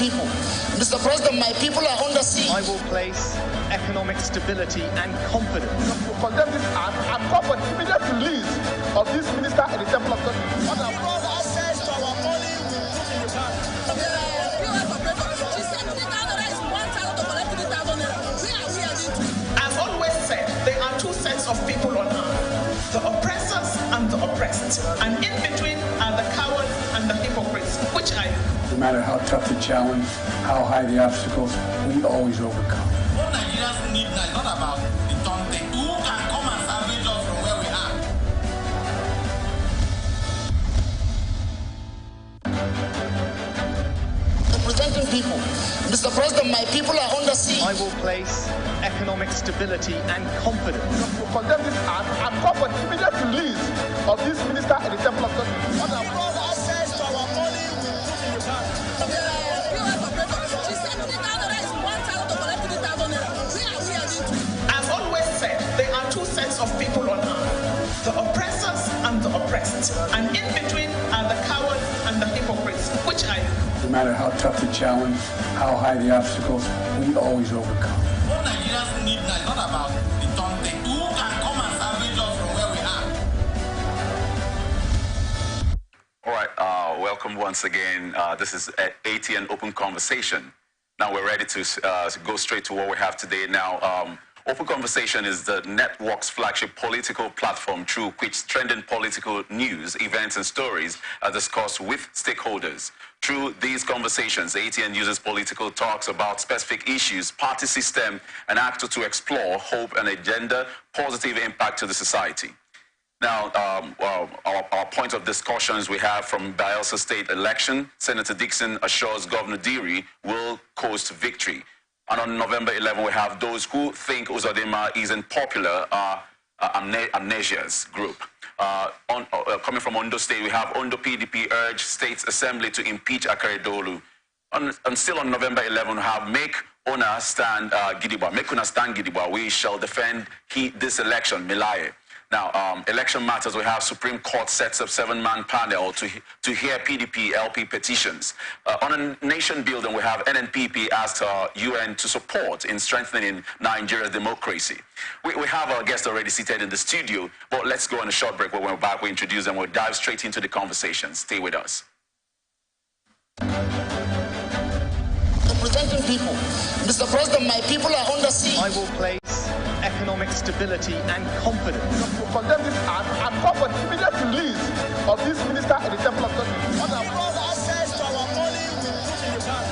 people. Mr. President, my people are under siege. I will place economic stability and confidence. To condemn this act and call for the immediate release of this minister in the Temple of God. On our broad access to our money, we put in the bank. She said $50,000 is 1,000 to collect 3,000 naira. As always said, there are two sets of people on earth, the oppressors and the oppressed. And in between are the cowards and the hypocrites. Which are you? No matter how tough the challenge, how high the obstacles, we always overcome. What Nigerians need now is not about the Tonte. Who can come and salvage us from where we are? Representing people. Mr. President, my people are under siege. I will place economic stability and confidence. To condemn this act and call for the immediate release of this minister in the Temple of God. On our broad access to our money, we put in the bank. She said $50,000 is 1,000 to collect 3,000 naira. As always said, there are two sets of people on earth, the oppressors and the oppressed. And in between are the cowards and the hypocrites. Which are you? No matter how tough the challenge, how high the obstacles, we always overcome. What Nigerians need now is not about the Tonte. Who can come and salvage us from where we are? All right, welcome once again. This is ATN Open Conversation. Now we're ready to go straight to what we have today. Now, Open Conversation is the network's flagship political platform through which trending political news, events, and stories are discussed with stakeholders. Through these conversations, ATN uses political talks about specific issues, party system, and actor to explore hope and agenda, positive impact to the society. Now, our point of discussions we have from Bayelsa State election, Senator Dixon assures Governor Diri will coast victory. And on November 11, we have those who think Uzodinma isn't popular, Amnesia's group. Coming from Ondo State, we have Ondo PDP urge State's Assembly to impeach Akaredolu. And still on November 11, we have Make Una Stand Gidigba. We shall defend this election, Milaye. Now, election matters, we have Supreme Court sets up 7-man panel to hear PDP LP petitions. On a nation building, we have NNPP asked UN to support in strengthening Nigeria's democracy. We have our guests already seated in the studio, but let's go on a short break. When we're back, we introduce them. We'll dive straight into the conversation. Stay with us. Representing people. Mr. President, my people are under siege. I will place economic stability and confidence. To condemn this act and call for the immediate release of this minister in the Temple of God. On our broad access to our money, we put in the bank.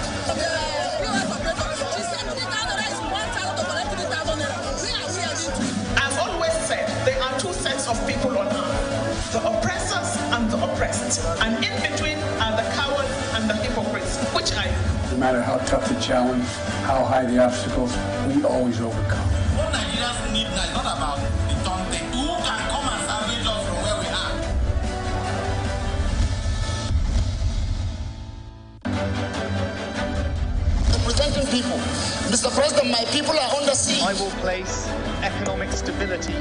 She said $50,000 is 1,000 to collect 3,000 naira. As always said, there are two sets of people on earth, the oppressors and the oppressed. And in between are the cowards and the hypocrites. Which are you? No matter how tough the challenge, how high the obstacles, we always overcome. What Nigerians need now is not about the Tonte. Who can come and salvage us from where we are? Representing people. Mr. President, my people are under siege. I will place economic stability.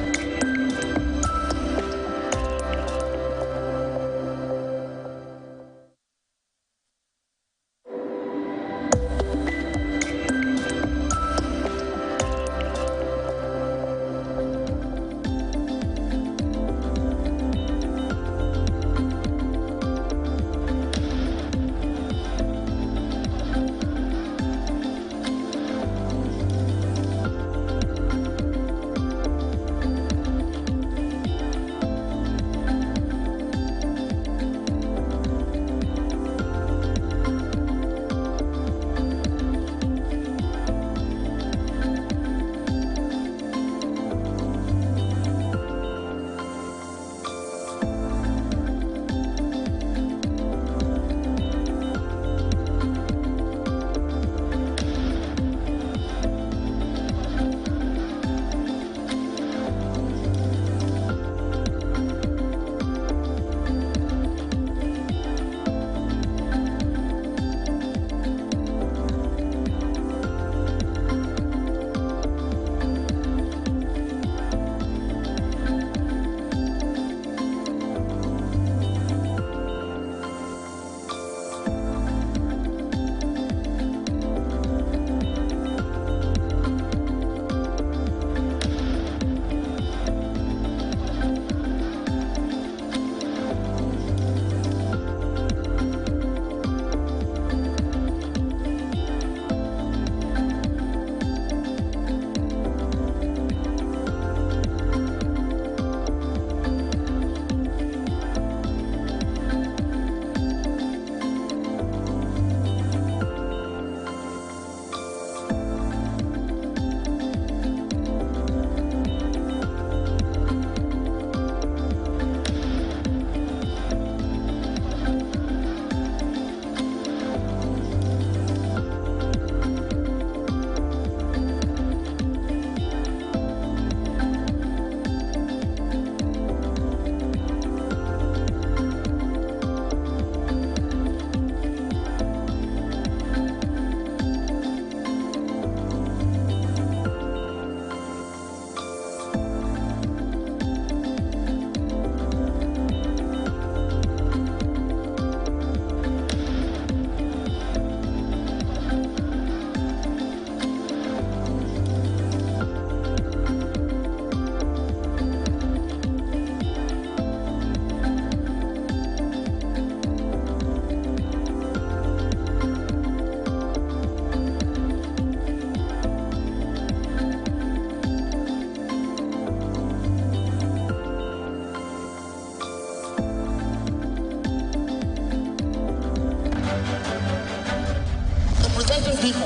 people.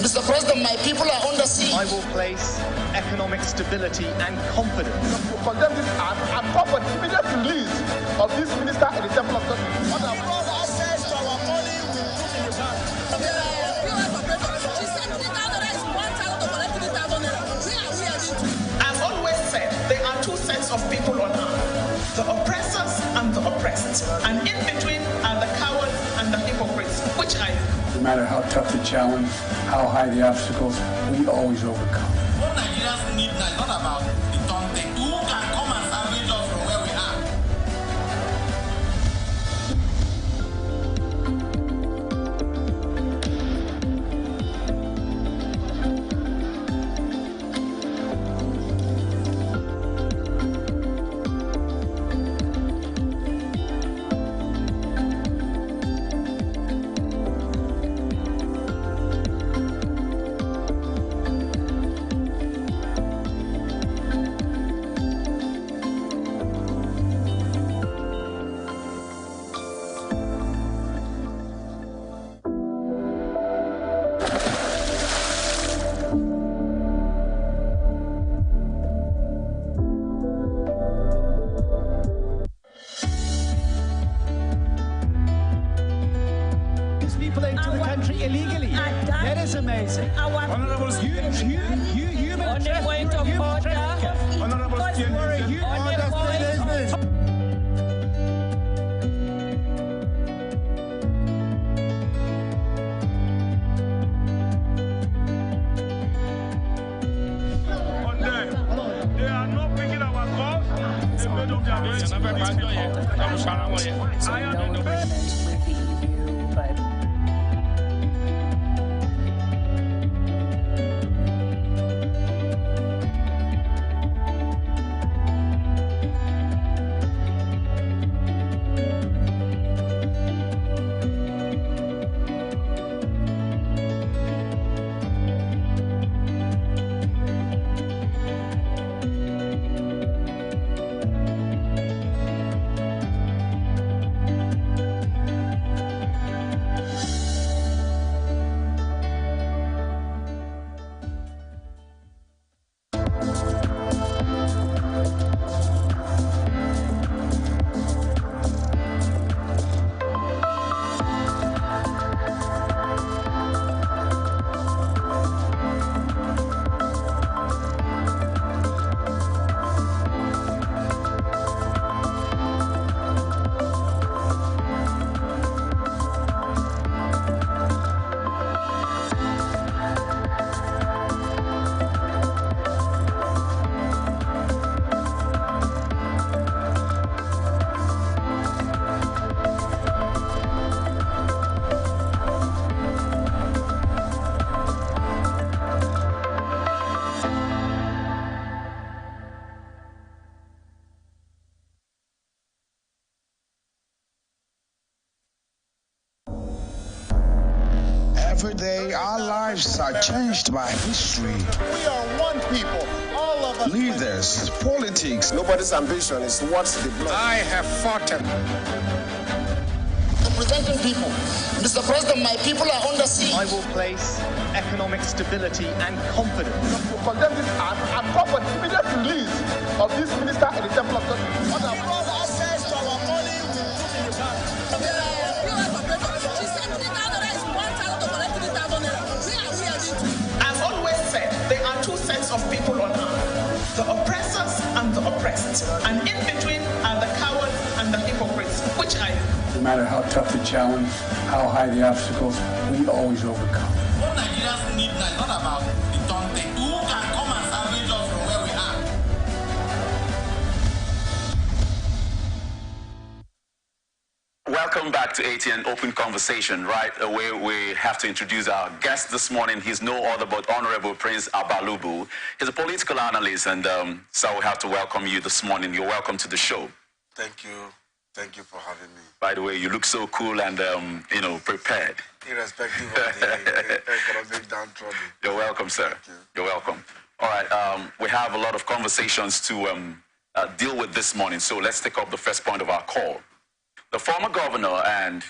Mr. President, my people are under siege. I will place economic stability and confidence. To condemn this act and call for the immediate release of this minister in the Temple of Justice. Because access to our money will put in the bank. She said 3,000 naira is 1,000 to collect 3,000 naira. Where are we heading to? I've always said there are two sets of people on earth, the oppressors and the oppressed. And in between are the cowards and the hypocrites, which I am. No matter how tough the challenge, how high the obstacles, we always overcome. What Nigerians need now is not about the taunting. Who can come and salvage us from where we are? People into the country illegally. That is amazing. Honorable Human trafficking. Honorable They are not picking our calls. They made up their Every day, our lives are changed by history. We are one people, all of us. Leaders, politics. Nobody's ambition is what's the blood. I have fought him. Representing people. Mr. President, my people are under siege. I will place economic stability and confidence. To condemn this act and call for the immediate release of this minister in the Temple of Justice. Because access to our money will put in the bank. She said 3,000 naira is 1,000 to collect 3,000 naira. Where are we heading to? I've always said there are two sets of people on earth, the oppressors and the oppressed. And in between are the cowards and the hypocrites, which I am. No matter how tough the challenge, how high the obstacles, we always overcome. What Nigerians need now is not about the taunting. Who can come and salvage us from where we are? Welcome back to ATN Open Conversation. Right away, we have to introduce our guest this morning. He's no other but Honorable Prince Abalubu. He's a political analyst, and so we have to welcome you this morning. You're welcome to the show. Thank you. Thank you for having me. By the way, you look so cool and, prepared. Irrespective of the economic downtrodden. You're welcome, sir. You're welcome. All right, we have a lot of conversations to deal with this morning, so let's take up the first point of our call. The former governor and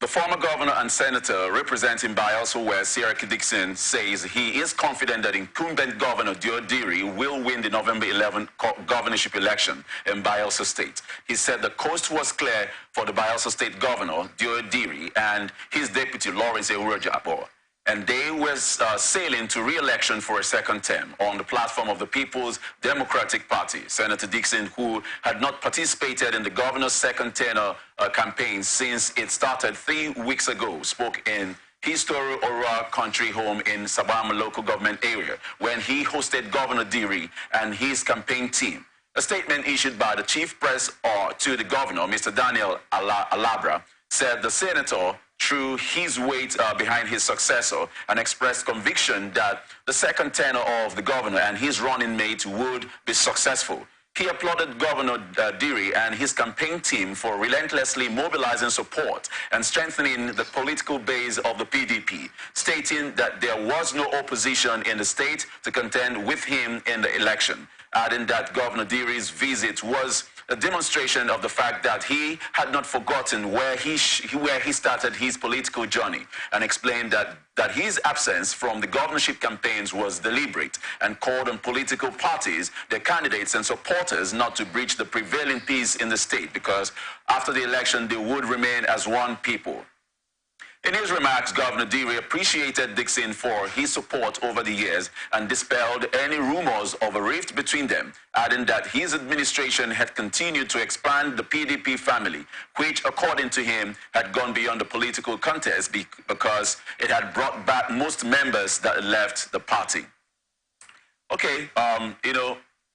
The former governor and senator representing Bayelsa West, Siraki Dixon, says he is confident that incumbent Governor Diodiri will win the November 11th governorship election in Bayelsa State. He said the coast was clear for the Bayelsa State Governor Diodiri and his deputy Lawrence Ewurojabo, and they were sailing to re-election for a second term on the platform of the People's Democratic Party. Senator Dixon, who had not participated in the governor's second tenure campaign since it started 3 weeks ago, spoke in his Toru Ora country home in Sabama local government area when he hosted Governor Diri and his campaign team. A statement issued by the chief press to the governor, Mr. Daniel Alabra, said the senator threw his weight behind his successor and expressed conviction that the second tenure of the governor and his running mate would be successful. He applauded Governor Diri and his campaign team for relentlessly mobilizing support and strengthening the political base of the PDP, stating that there was no opposition in the state to contend with him in the election, adding that Governor Diri's visit was a demonstration of the fact that he had not forgotten where he started his political journey, and explained that his absence from the governorship campaigns was deliberate, and called on political parties, their candidates and supporters not to breach the prevailing peace in the state, because after the election they would remain as one people. In his remarks, Governor Diri appreciated Dixon for his support over the years and dispelled any rumors of a rift between them, adding that his administration had continued to expand the PDP family, which, according to him, had gone beyond the political contest because it had brought back most members that left the party. Okay,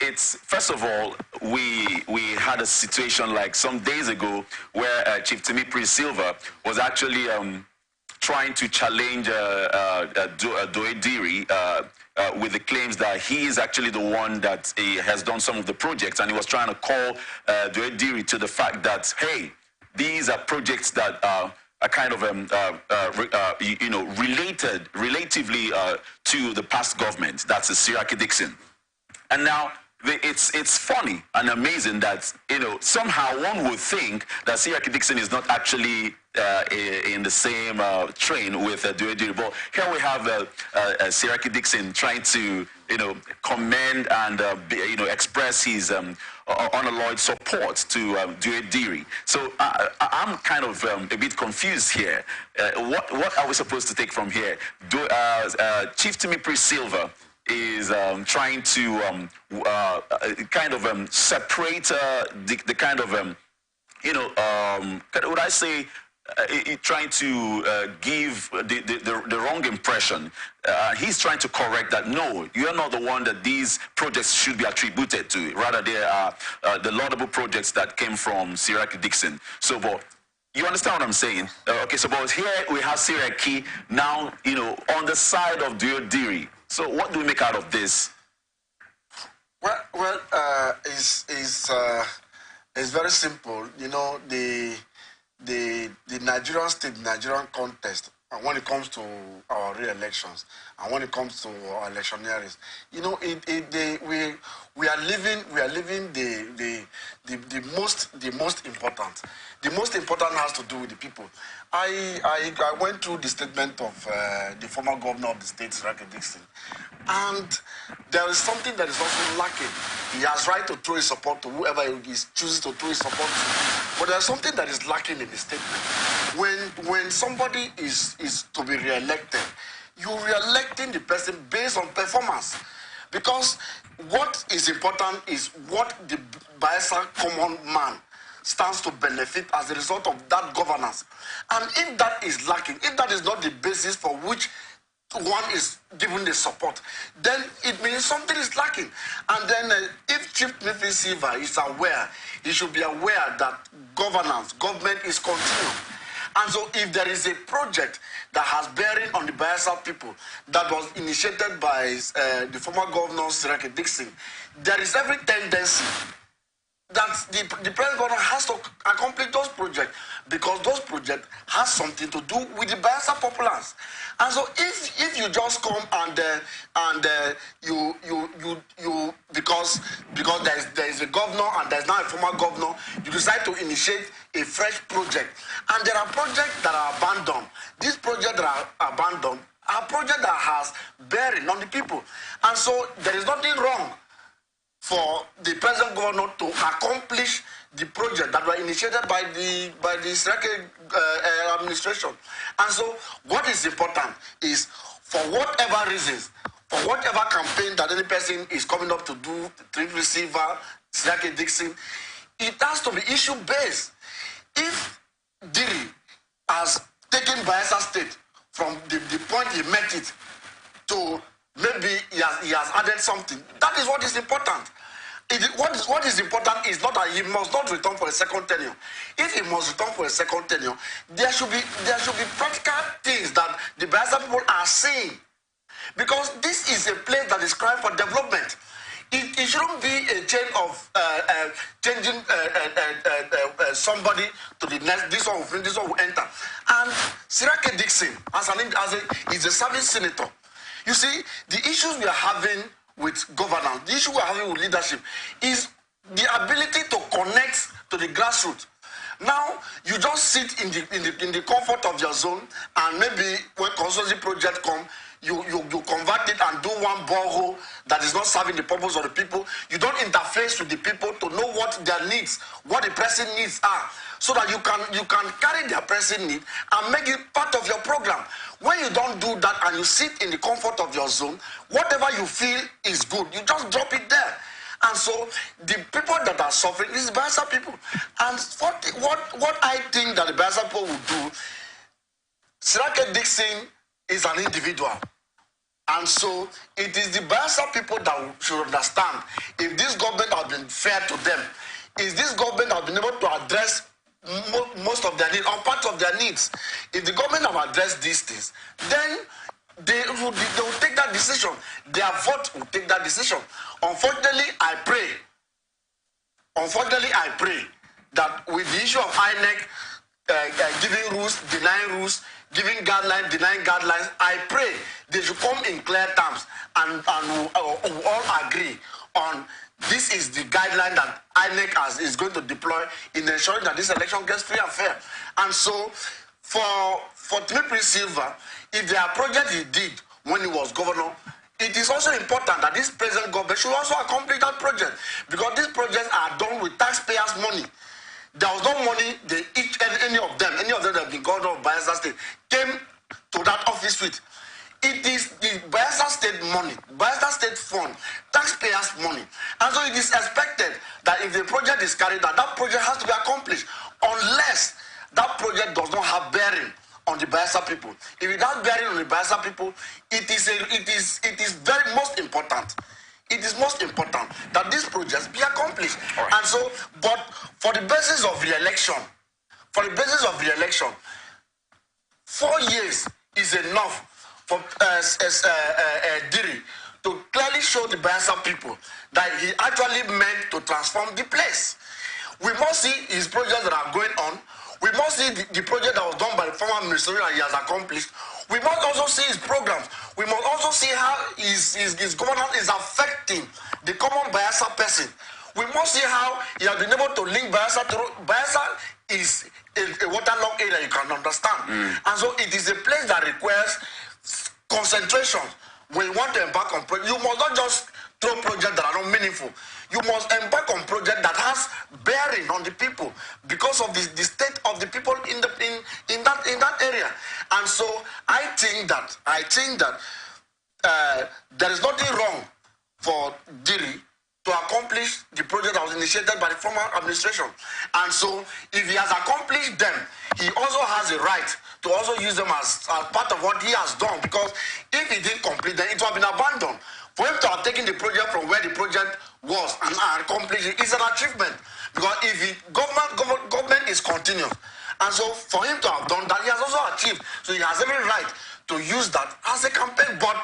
it's, first of all, we had a situation like some days ago where Chief Timipri Silva was actually trying to challenge Doediri with the claims that he is actually the one that has done some of the projects, and he was trying to call Doediri to the fact that, hey, these are projects that are kind of relatively to the past government. That's Siraki Dixon. And now it's funny and amazing that somehow one would think that Siraki Dixon is not actually in the same train with Doediri. But here we have Siraki Dixon trying to commend and express his unalloyed support to Doediri. So I'm kind of a bit confused here. What are we supposed to take from here? Chief Timipri Silva is trying to kind of separate the kind of would I say trying to give the wrong impression. He's trying to correct that, no, you're not the one that these projects should be attributed to. Rather, they are the laudable projects that came from Siraki Dixon. So, but you understand what I'm saying? Okay, so but here we have Siraki now, on the side of Doediri. So what do we make out of this? Well, it's very simple. The Nigerian state, Nigerian contest, and when it comes to our re-elections, and when it comes to our electioneering, we are living the most important. The most important has to do with the people. I went through the statement of the former governor of the state, Siraki Dixon, and there is something that is also lacking. He has right to throw his support to whoever he chooses to throw his support to, but there is something that is lacking in the statement. When somebody is to be re-elected, you're re-electing the person based on performance, because what is important is what the Bayelsa common man stands to benefit as a result of that governance. And if that is lacking, if that is not the basis for which one is given the support, then it means something is lacking. And then if Chief Timipri Silva is aware, he should be aware that government is continuing. And so if there is a project that has bearing on the Bayelsa people that was initiated by the former governor, Siraki Dixon, there is every tendency that the present government has to accomplish those projects because those projects have something to do with the Bayelsa populace. And so if you just come and you because there is a governor and there is now a former governor, you decide to initiate a fresh project, and there are projects that are abandoned. These projects that are abandoned are projects that has bearing on the people, and so there is nothing wrong for the present governor to accomplish the project that were initiated by the Sirake administration. And so what is important is, for whatever reasons, for whatever campaign that any person is coming up to do, Trip Receiver, Sirake Dixon, it has to be issue-based. If Diri has taken Bayelsa State from the point he met it to maybe he has added something, that is what is important. What is important is not that he must not return for a second tenure. If he must return for a second tenure, there should be practical things that the Bayelsa people are saying, because this is a place that is crying for development. It shouldn't be a chain of changing somebody to the next. This one will enter. And Sirake Dixon, is a serving senator. You see, the issues we are having with governance, the issue we are having with leadership, is the ability to connect to the grassroots. Now, you just sit in the comfort of your zone, and maybe when consultancy project come, you convert it and do one borehole that is not serving the purpose of the people. You don't interface with the people to know what their needs, what the pressing needs are, so that you can carry their pressing need and make it part of your program. When you don't do that and you sit in the comfort of your zone, whatever you feel is good, you just drop it there. And so the people that are suffering is Bayelsa people. And what I think that the Bayelsa people will do, Sirake Dixon is an individual. And so it is the Bayelsa people that should understand if this government has been fair to them, if this government has been able to address most of their needs or part of their needs. If the government have addressed these things, then they will take that decision. Their vote will take that decision. Unfortunately, I pray that with the issue of INEC giving rules, denying rules, giving guidelines, denying guidelines, I pray they should come in clear terms and we'll all agree on this is the guideline that INEC is going to deploy in ensuring that this election gets free and fair. And so, for Timothy Silva, if there are projects he did when he was governor, it is also important that this present government should also accomplish that project, because these projects are done with taxpayers' money. There was no money any of them that have been governor of Bayelsa State came to that office with. It is the Bayelsa State money, Bayelsa State fund, taxpayers' money. And so it is expected that if the project is carried out, that project has to be accomplished, unless that project does not have bearing on the Bayelsa people. If it has bearing on the Bayelsa people, it is very most important. It is most important that these projects be accomplished. Right. And so, but for the basis of re-election, 4 years is enough for Diri to clearly show the Bayelsa people that he actually meant to transform the place. We must see his projects that are going on. We must see the project that was done by the former administration that he has accomplished. We must also see his programs. We must also see how his governance is affecting the common Bayelsa person. We must see how he has been able to link Bayelsa to Bayelsa is a waterlogged area, you can understand. And so it is a place that requires concentration. When you want to embark on projects, you must not just throw projects that are not meaningful. You must embark on projects that has bearing on the people because of the state of the people in that area. And so I think that there is nothing wrong for Diri to accomplish the project that was initiated by the former administration. And so if he has accomplished them, he also has a right to also use them as part of what he has done, because if he didn't complete them, it would have been abandoned. For him to have taken the project from where the project was and accomplish it is an achievement, because if government is continuous, and so for him to have done that, he has also achieved. So he has every right to use that as a campaign. But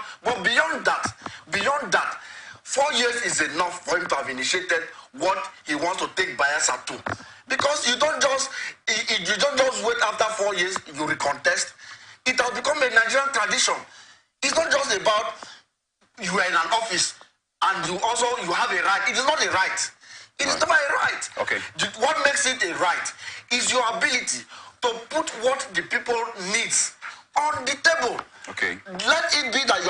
beyond that, 4 years is enough for him to have initiated what he wants to take Bayelsa to. Because you don't just wait after 4 years, you recontest. It has become a Nigerian tradition. It's not just about you are in an office and you have a right. It is not a right. It is never a right. Okay. What makes it a right is your ability to put what the people needs on the table. Okay. Let it be that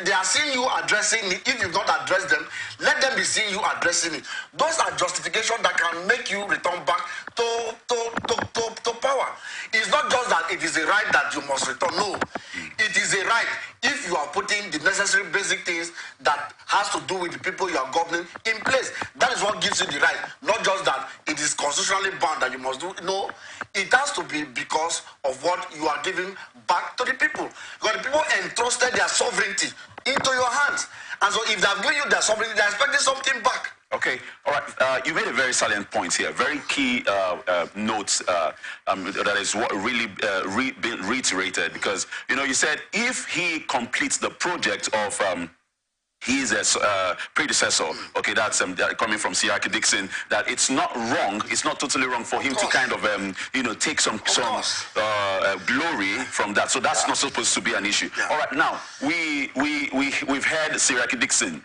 they are seeing you addressing it. If you've not addressed them, let them be seeing you addressing it. Those are justifications that can make you return back to power. It's not just that it is a right that you must return. No, it is a right if you are putting the necessary basic things that has to do with the people you are governing in place. That is what gives you the right. Not just that it is constitutionally bound that you must do. No, it has to be because of what you are giving back to the people. Because the people entrusted their sovereignty into your hands. And so if they have given you their sovereignty, they are expecting something back. Okay, all right. You made a very salient point here, very key notes that is what really been reiterated, because, you said if he completes the project of his predecessor, okay, that's coming from Siraki Dixon, that it's not wrong, it's not totally wrong for him to kind of, take some glory from that. So that's not supposed to be an issue. Yeah. All right, now, we've heard Siraki Dixon,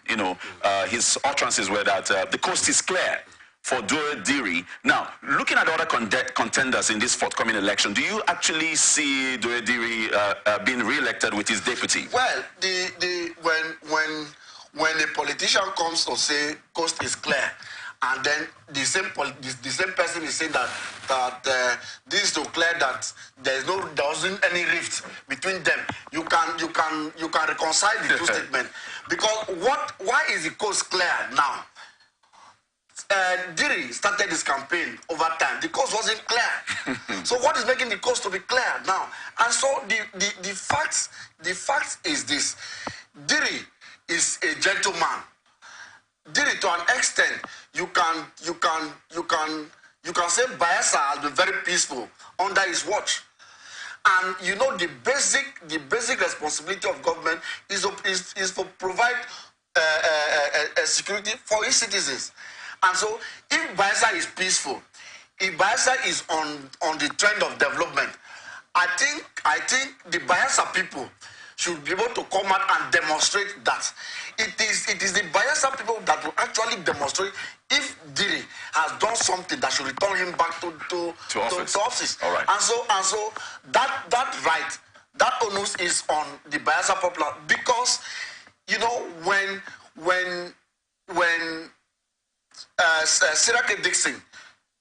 his utterances were that the coast is clear for Dore Diri. Now, looking at other contenders in this forthcoming election, do you actually see Dore Diri being re-elected with his deputy? Well, when a politician comes to say coast is clear, and then the same person is saying that this is to clear that there wasn't any rift between them, you can reconcile the two statements. Because why is the coast clear now? Diri started his campaign over time. The coast wasn't clear. So what is making the coast to be clear now? And so the fact is this: Diri is a gentleman. Diri, to an extent, you can say Bayelsa has been very peaceful under his watch. And the basic responsibility of government is to provide security for its citizens. And so, if Bayelsa is peaceful, if Bayelsa is on the trend of development, I think the Bayelsa people should be able to come out and demonstrate that. It is the Bayelsa people that will actually demonstrate if Diri has done something that should return him back to office. All right. And so that right, that onus is on the Bayelsa people, because when Siraki Dixon,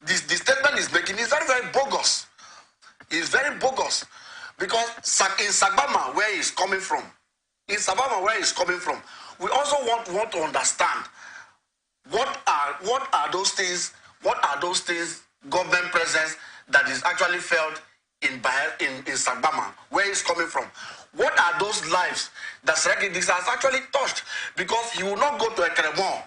the statement is making is very, very bogus. It's very bogus, because in Sagbama, where he's coming from, we also want to understand what are those things government presence that is actually felt in Sagbama, where he's coming from. What are those lives that Siraki Dixon has actually touched? Because he will not go to Ekremon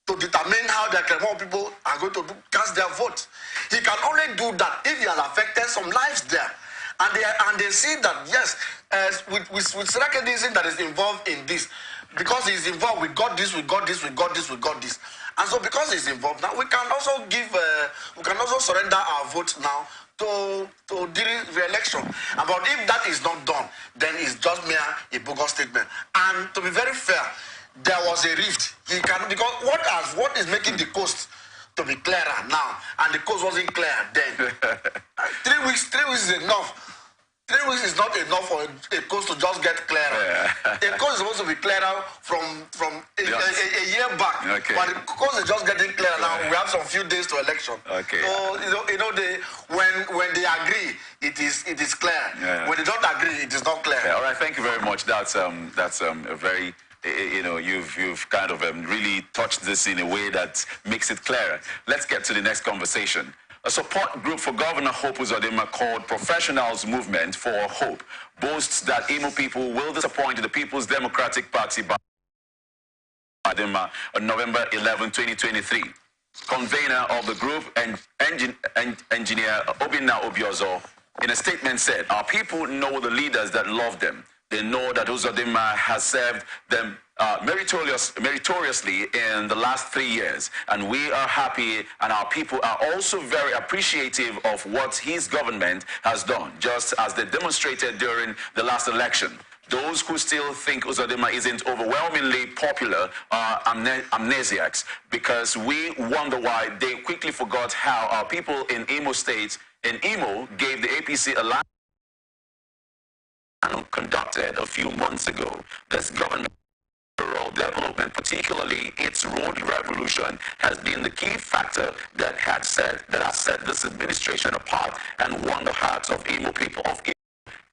to determine how the Ekremon people are going to cast their vote. He can only do that if he has affected some lives there. And they see that, yes, with Siraki Dixon that is involved in this, because he's involved, we got this. And so because he's involved now, we can also surrender our vote now to Diri's re-election. But if that is not done, then it's just mere a bogus statement. And to be very fair, there was a rift. Because what is making the coast to be clearer now, and the coast wasn't clear then. 3 weeks is enough. 3 weeks is not enough for a coast to just get clearer. Yeah. A coast is supposed to be clearer from a year back. Okay. But the coast is just getting clearer now. We have some few days to election. Okay. So when they agree, it is clear. Yeah. When they don't agree, it is not clear. Yeah, all right. Thank you very much. That's a very, you've kind of really touched this in a way that makes it clearer. Let's get to the next conversation. A support group for Governor Hope Uzodimma called Professionals Movement for Hope boasts that Imo people will disappoint the People's Democratic Party by Uzodimma on November 11, 2023. Convener of the group and engineer Obinna Obiozo in a statement said, "Our people know the leaders that love them. They know that Uzodimma has served them meritoriously in the last 3 years. And we are happy, and our people are also very appreciative of what his government has done, just as they demonstrated during the last election. Those who still think Uzodinma isn't overwhelmingly popular are amnesiacs, because we wonder why they quickly forgot how our people in Imo State, in Imo, gave the APC a line conducted a few months ago. This government rural development, particularly its road revolution, has been the key factor that has set this administration apart and won the hearts of Imo people of Imo.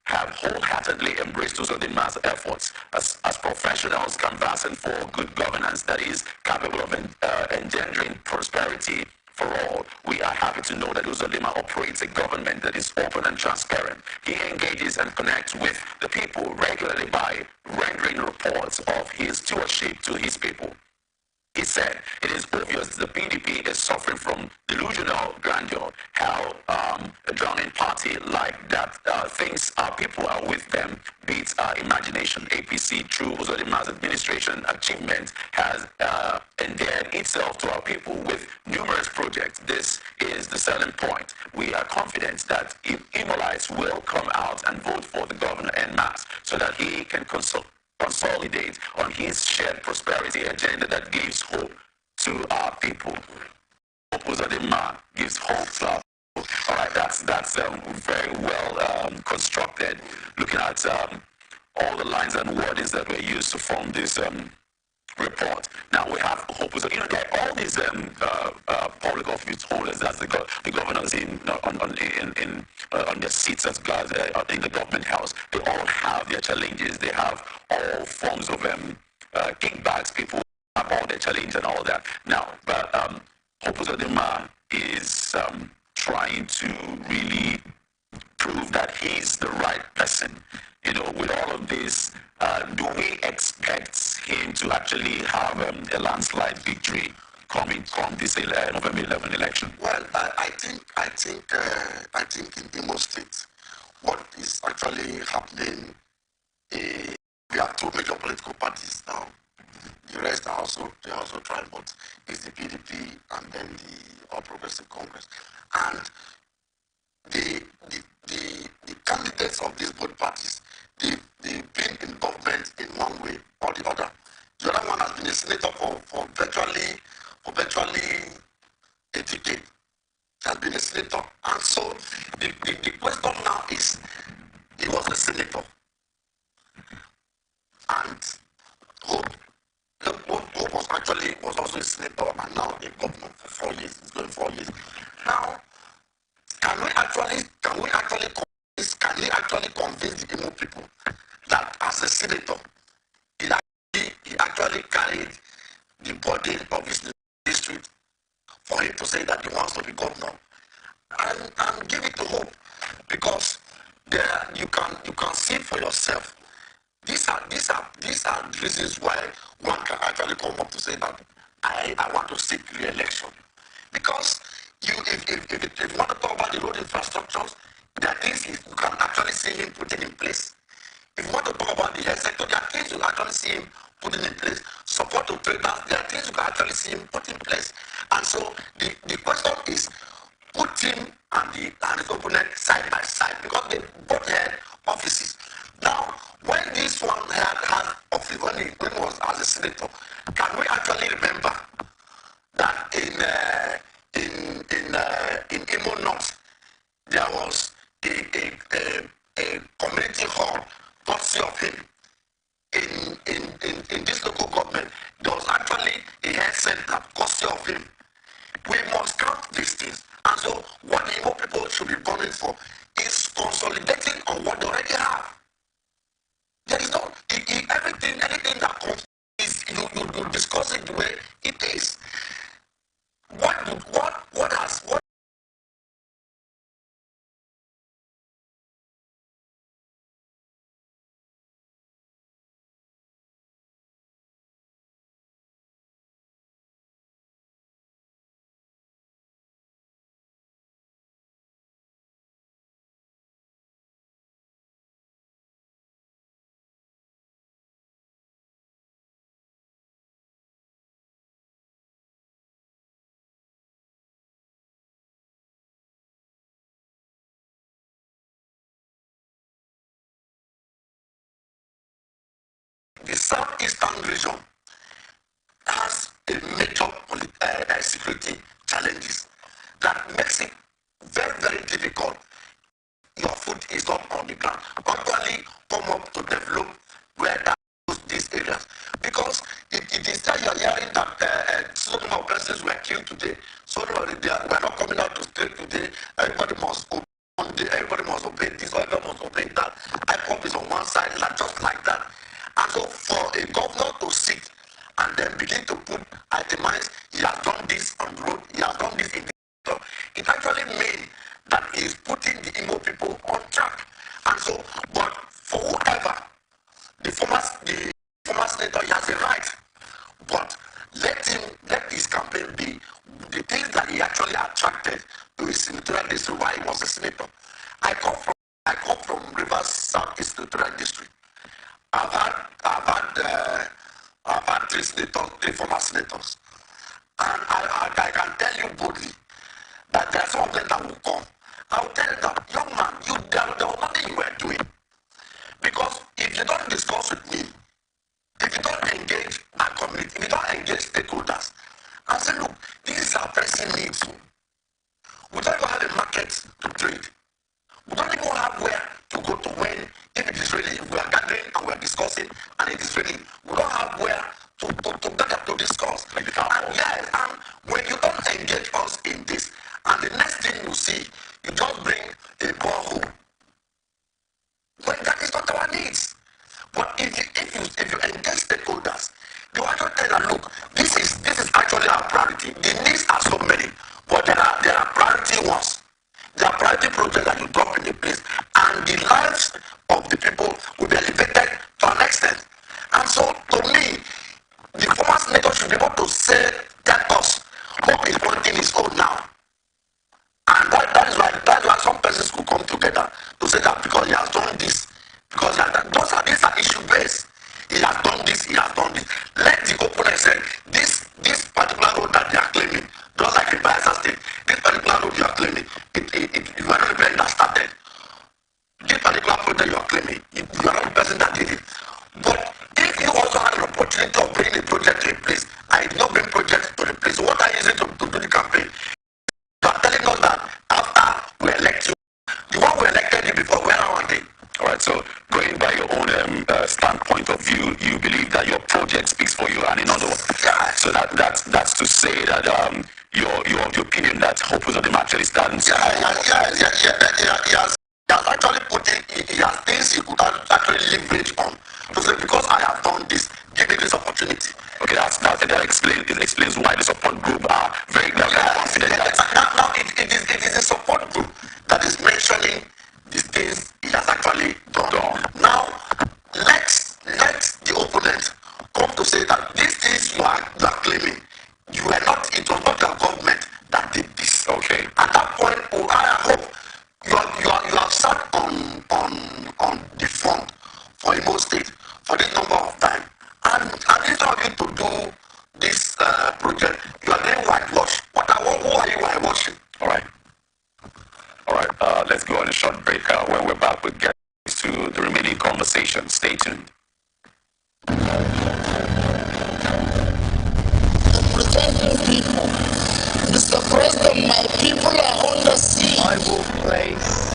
Have wholeheartedly embraced Uzodinma's efforts as professionals canvassing for good governance that is capable of engendering prosperity for all. We are happy to know that Uzodinma operates a government that is open and transparent. He engages and connects with the people regularly by rendering reports of his stewardship to his people. He said, it is obvious the PDP is suffering from delusional grandeur, how a drowning party like that thinks our people are with them beats our imagination. APC, through Uzodinma's administration achievement, has endeared itself to our people with numerous projects. This is the selling point. We are confident that Imolites will come out and vote for the governor en masse so that he can consolidate on his shared prosperity agenda that gives hope to our people. Hope Uzodinma gives hope to our people. All right, that's very well constructed, looking at all the lines and wordings that were used to form this report. Now we have hope. There are all these public office holders, as the governors on their seats as guards in the government house. They all have their challenges. They have all forms of kickbacks. People have all their challenges and all that. Now, but Hope Uzodinma is trying to really prove that he's the right person. With all of this, do we expect him to actually have a landslide victory coming from this November 11 election? Well, I think in Imo State, what is actually happening, we have two major political parties now. The rest are also trying, but it's the PDP and then the All Progressive Congress. And the candidates of these both parties, they've been in government in one way or the other. The other one has been a senator for virtually a decade. Has been a senator. And so the question now is, he was a senator. And Hope was also a senator and now a governor for 4 years. It's going 4 years. Now, can we actually convince the Imo people that as a senator, he actually carried the burden of his district for him to say that he wants to be governor? And give it to Hope, because there you can see for yourself. These are reasons why one can actually come up to say that I want to seek re-election. Because if you want to talk about the road infrastructures, there are things you can actually see him putting in place. If you want to talk about the health sector, there are things you can actually see him putting in place. Support to traders, there are things you can actually see him put in place. And so the question is, put him and his opponent side by side, because they both had offices. Now, when this one had office, when he was as a senator, can we actually remember that in Imo North, there was a community hall courtesy of him. In this local government, there was actually a health center courtesy of him. We must count these things. And so what the Imo people should be burning for is consolidating on what they already have. There is no anything that comes is you discuss it the way it is. What southeastern region has a major security challenges that makes it very, very difficult. Your foot is not on the ground. Actually, come up to develop where that these areas, because it is that you are hearing that so many persons were killed today. So we are not coming out to state today. Everybody must obey. Everybody must obey this. Everybody must obey that. I pop is on one side, like just like that. And so for a governor to sit and then begin to put itemize, he has done this on the road, he has done this in the it actually means that he is putting the Igbo people on track. And so, but for whoever, the former senator, he has a right, but let his campaign be the things that he actually attracted to his senatorial district while he was a senator. I come from Rivers Southeast Senatorial District. I've had three former senators, and I can tell you boldly that there are some of them that will come. I will tell them, young man, there was nothing you were doing, because if you don't discuss with me, if you don't engage our community, if you don't engage stakeholders, I say, look, this is our pressing needs. We don't even have a market to trade. We don't even have where to go to when, if it is raining, if we are gathering and we are discussing and it is raining, we don't have where to gather to discuss. Like and yes, and when you don't engage us in this, and the next thing you see, you just bring a borehole. When that is not our needs. But if you engage stakeholders, you want to tell them, look, this is actually our priority. The needs are so many, but there are priority ones. There are priority projects that you drop in the place, and the lives of the people will be elevated to an extent. And so, to me, the former senator should be able to say, tell us, hope is pointing his own now. And that's why some persons could come together to say that because he has done this, because these are issue based. He has done this, he has done this. Let the opponent say this particular road that they are claiming, just like in Bayelsa State, this particular road you are claiming, you are not the person that started. This particular project you are claiming, you are not the person that did it. But if you also had an opportunity of bringing a project to a place, I did not bring projects to the place. So what are you using to do the campaign? You are telling us that after we elect you, the one we elected you before, where are they? All right, so going by your own standpoint of view, you believe that your project speaks for you, and in other words, so that's to say that your opinion that Hope is on the market is done. He has actually put in, he has things he could actually leverage on. To say, because I have done this, give me this opportunity. Okay, that explains why the support group are very confident. Now it is a support group that is mentioning these things he has actually done. Now, let the opponent come to say that these things you are claiming, it was not your government that did this. Okay. At that point, I hope you have sat on the front for Imo State for this number of time, and instead of you to do this project, you are doing whitewash. Who are you whitewashing? All right. Let's go on a short break. When we're back, we'll get to the remaining conversation. Stay tuned. Protecting people. Mr. President, my people are under siege. I will place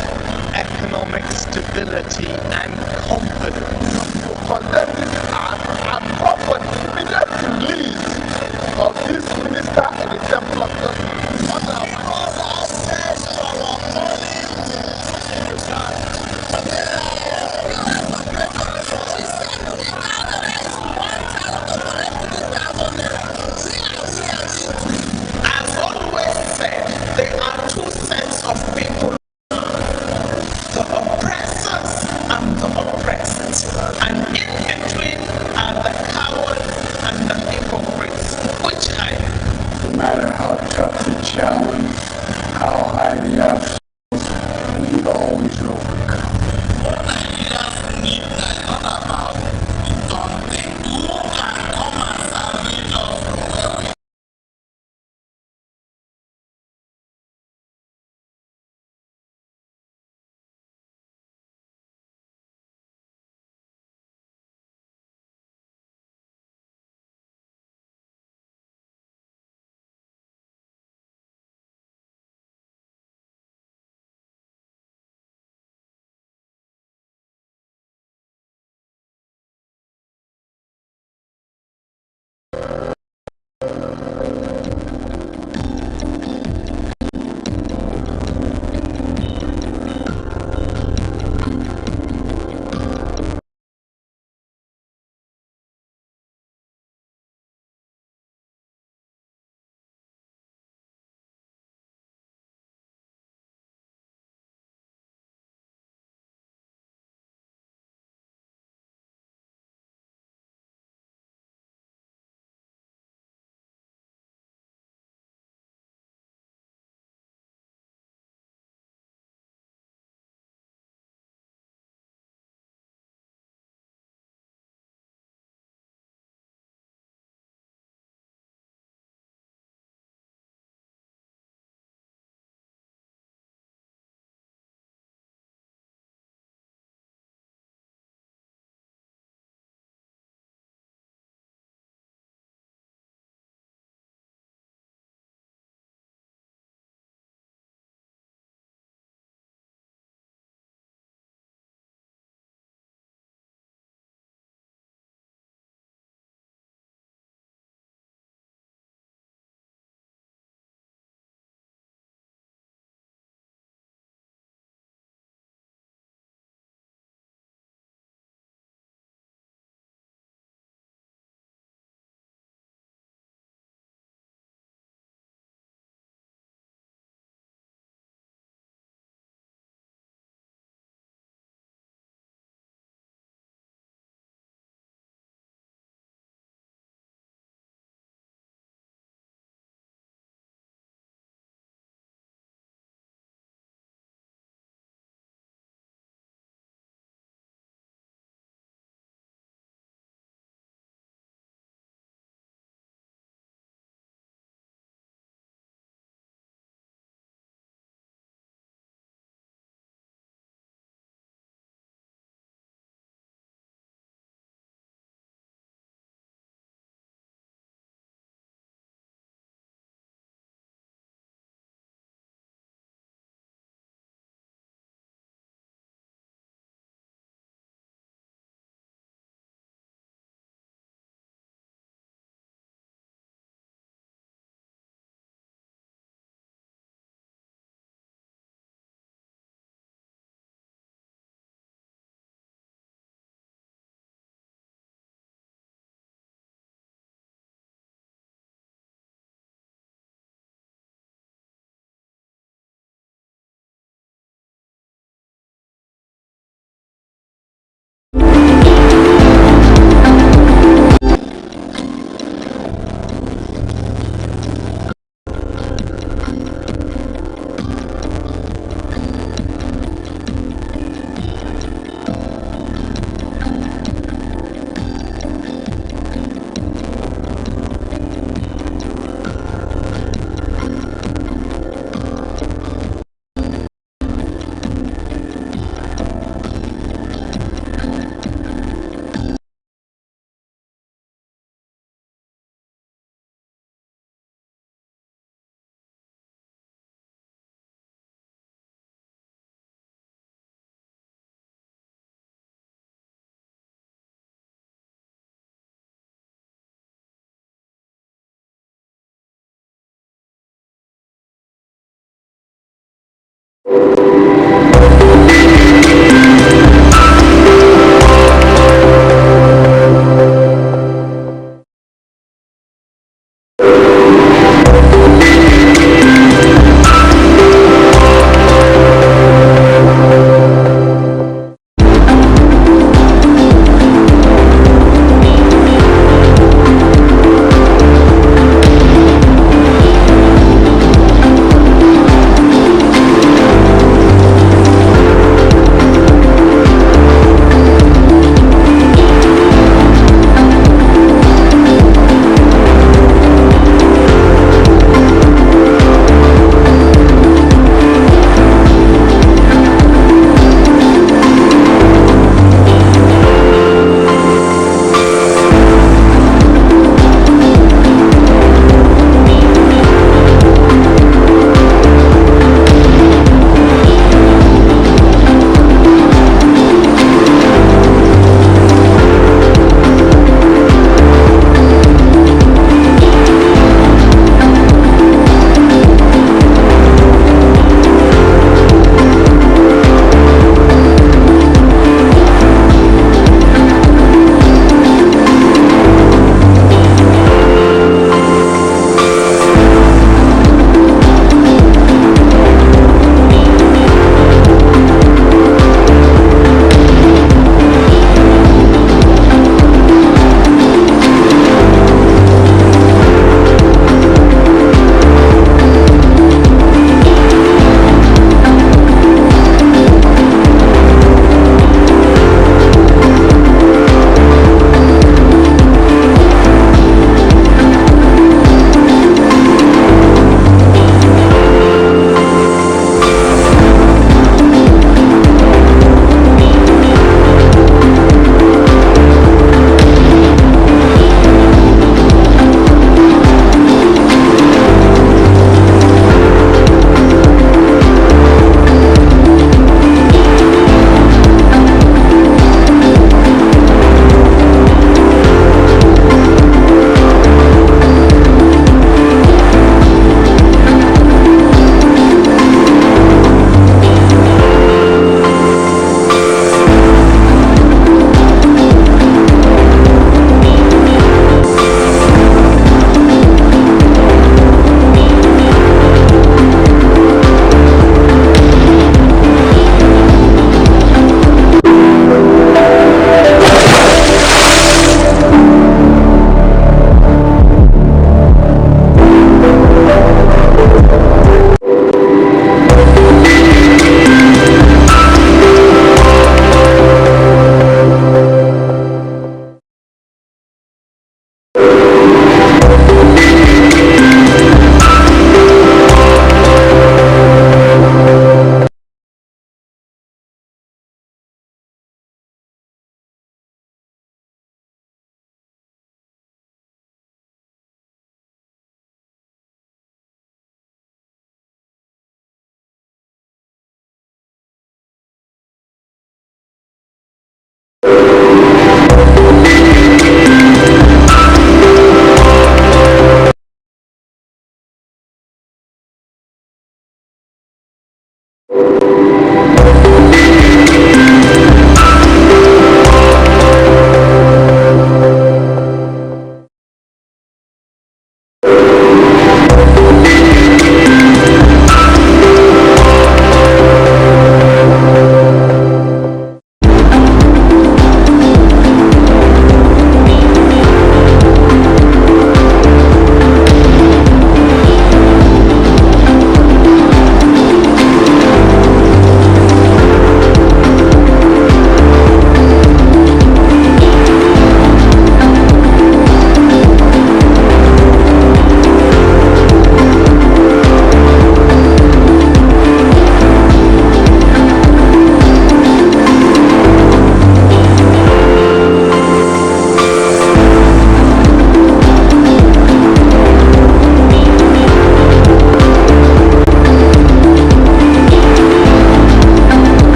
economic stability and confidence. Condemn this and call for the immediate release of this minister in the temple of justice. Because access to our money she said to the gatherer is 1,000 to collect 3,000 naira. We are here. As always said, there are two sets of people, the oppressors and the oppressed. And in between are the cowards and the hypocrites, which I am. No matter how tough the challenge, how high the obstacles, we always overcome. Nigerians need that, not about the daunting. Who can come and salvage us from where we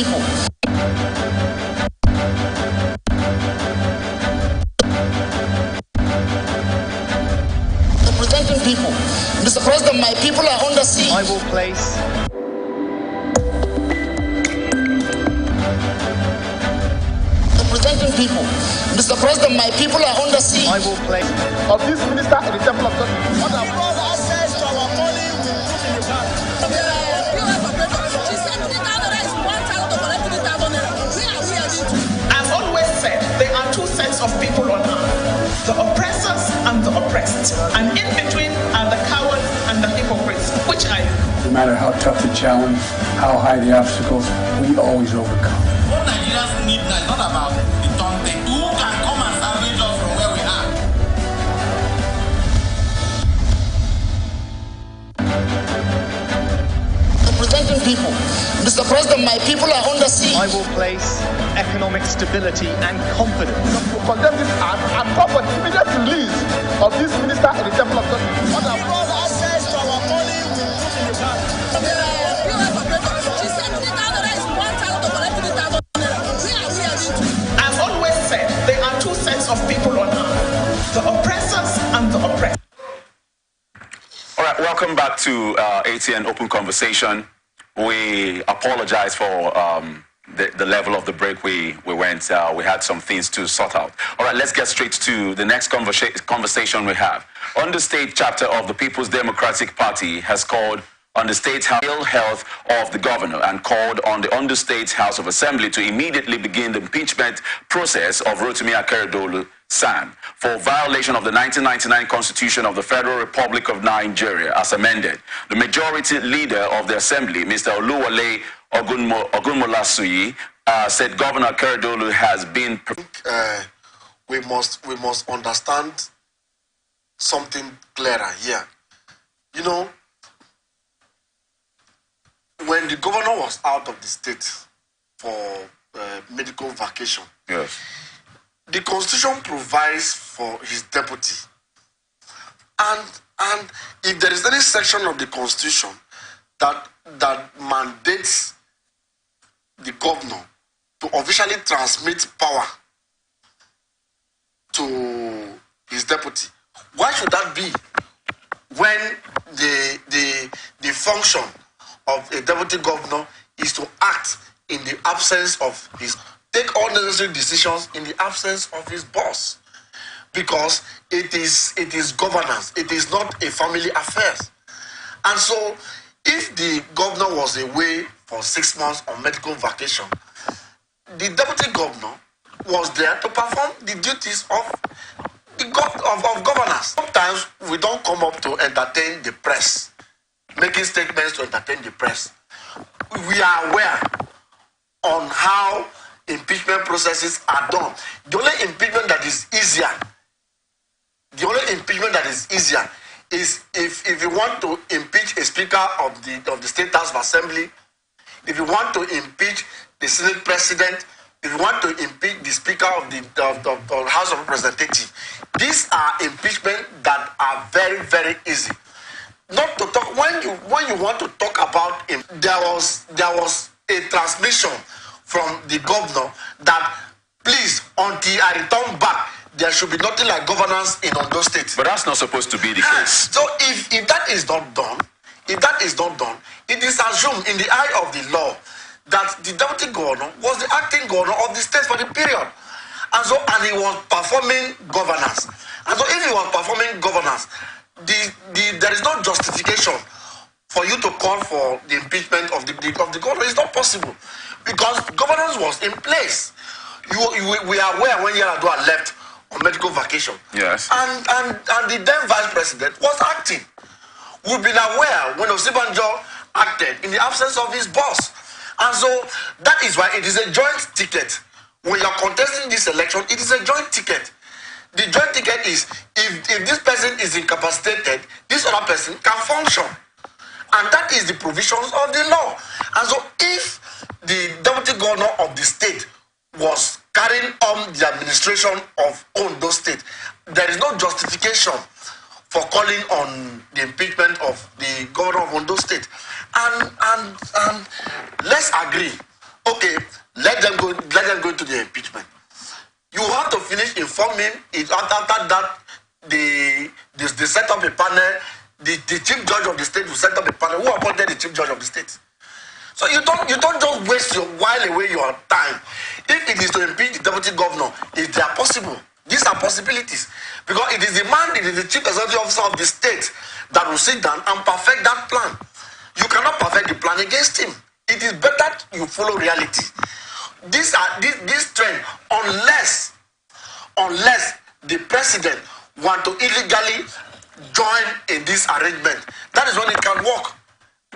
people. Representing people. Mr. President, my people are under siege. I will place. Representing people. Mr. President, my people are under siege. I will place. Of this minister in the temple of God. What have brought access to our money we put in the bank. I've always said there are two sets of people on earth, the oppressors and the oppressed, and in between are the cowards and the hypocrites. Which are you? No matter how tough the challenge, how high the obstacles, we always overcome. What Nigerians need now is not about the taunting. Who can come and salvage us from where we are? Representing people. Mr. President, my people are under siege. I will place economic stability and confidence. To condemn this act and call for the immediate release of this minister in the temple of God. What have brought access to our money we put in the bank. I've always said there are two sets of people on earth, the oppressors and the oppressed. welcome back to ATN Open Conversation. We apologize for the level of the break we went. We had some things to sort out. All right, let's get straight to the next conversation we have. On the state chapter of the People's Democratic Party has called on the state health of the governor and called on the Understate House of Assembly to immediately begin the impeachment process of Rotimi Akeredolu San for violation of the 1999 Constitution of the Federal Republic of Nigeria as amended. The majority leader of the Assembly, Mr. Oluwole Ogunmolasuyi, said Governor Akeredolu has been... We must understand something clearer here. You know, when the governor was out of the state for medical vacation, yes, the Constitution provides for his deputy. And if there is any section of the Constitution that mandates the governor to officially transmit power to his deputy, why should that be when the function of a deputy governor is to act in the absence of take all necessary decisions in the absence of his boss? Because it is governance, it is not a family affair. And so if the governor was away for 6 months on medical vacation, the deputy governor was there to perform the duties of governance. Sometimes we don't come up to entertain the press, making statements to entertain the press. We are aware on how impeachment processes are done. The only impeachment that is easier is if you want to impeach a speaker of the State House of Assembly, if you want to impeach the Senate President, if you want to impeach the Speaker of the House of Representatives. These are impeachment that are very, very easy. Not to talk when you want to talk about him, there was a transmission from the governor that please, until I return back, there should be nothing like governance in Ondo State. But that's not supposed to be the case. So if that is not done, it is assumed in the eye of the law that the deputy governor was the acting governor of the state for the period. And he was performing governance. And so if he was performing governance, there is no justification for you to call for the impeachment of the governor. It's not possible because governance was in place. We are aware when Yaradua left on medical vacation. Yes. And the then vice president was acting. We've been aware when Osibanjo acted in the absence of his boss. And so that is why it is a joint ticket. When you are contesting this election, it is a joint ticket. The joint ticket is if this person is incapacitated, this other person can function. And that is the provisions of the law. And so if the deputy governor of the state was carrying on the administration of Ondo State, there is no justification for calling on the impeachment of the governor of Ondo State. And let's agree. Okay, let them go into the impeachment. You have to finish informing it after that they set up a panel. The chief judge of the state will set up a panel. Who appointed the chief judge of the state? So you don't just waste your while away your time. If it is to impeach the deputy governor, if they are possible, these are possibilities. Because it is the chief executive officer of the state that will sit down and perfect that plan. You cannot perfect the plan against him. It is better you follow reality. This trend, unless the president want to illegally join in this arrangement, that is when it can work.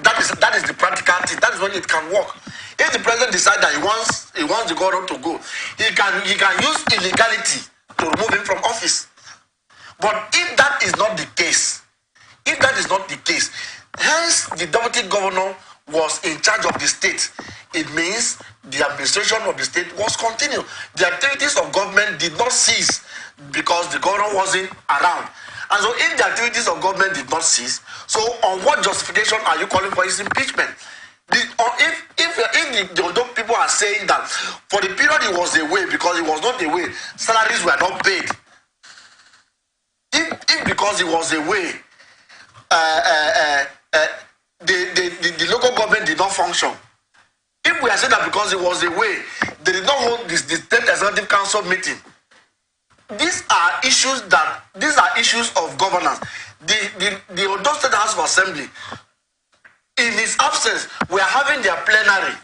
That is the practicality. That is when it can work. If the president decides that he wants the governor to go, he can use illegality to remove him from office. But if that is not the case, hence the deputy governor was in charge of the state, it means the administration of the state was continued. The activities of government did not cease because the governor wasn't around. And so if the activities of government did not cease, so on what justification are you calling for his impeachment? If the people are saying that for the period he was away, because he was not away, salaries were not paid. If because he was away, the local government did not function. If we are saying that because it was away, they did not hold the state executive council meeting. These are issues of governance. The Ondo State House of Assembly, in its absence, we are having their plenary,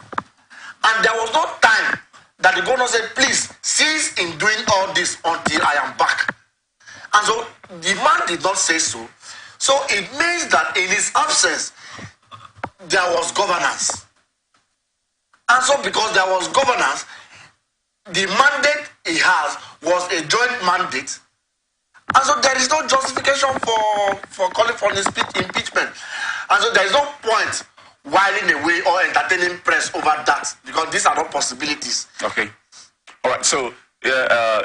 and there was no time that the governor said, please cease in doing all this until I am back. And so the man did not say so. So it means that in his absence, there was governance. And so because there was governance, the mandate he has was a joint mandate. And so there is no justification for calling for impeachment. And so there is no point whiling away or entertaining press over that, because these are not possibilities. Okay. All right. So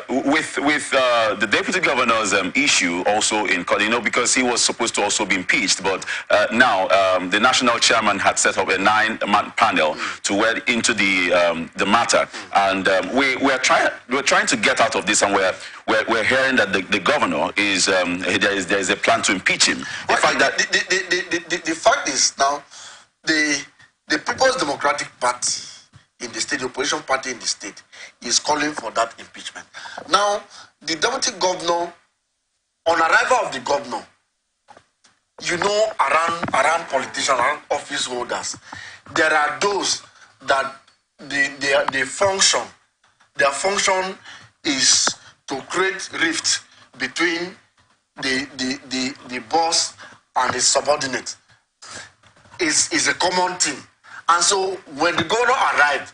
with the deputy governor's issue also in court, because he was supposed to also be impeached, but now the national chairman had set up a 9-man panel to wade into the matter, and we're trying to get out of this, and we're hearing that the governor is there is a plan to impeach him. The fact is now the People's Democratic Party in the state, the opposition party in the state, is calling for that impeachment. Now, the deputy governor, on arrival of the governor, around politicians, around office holders, there are those that they function. Their function is to create rift between the boss and the subordinate. Is a common thing. And so when the governor arrived,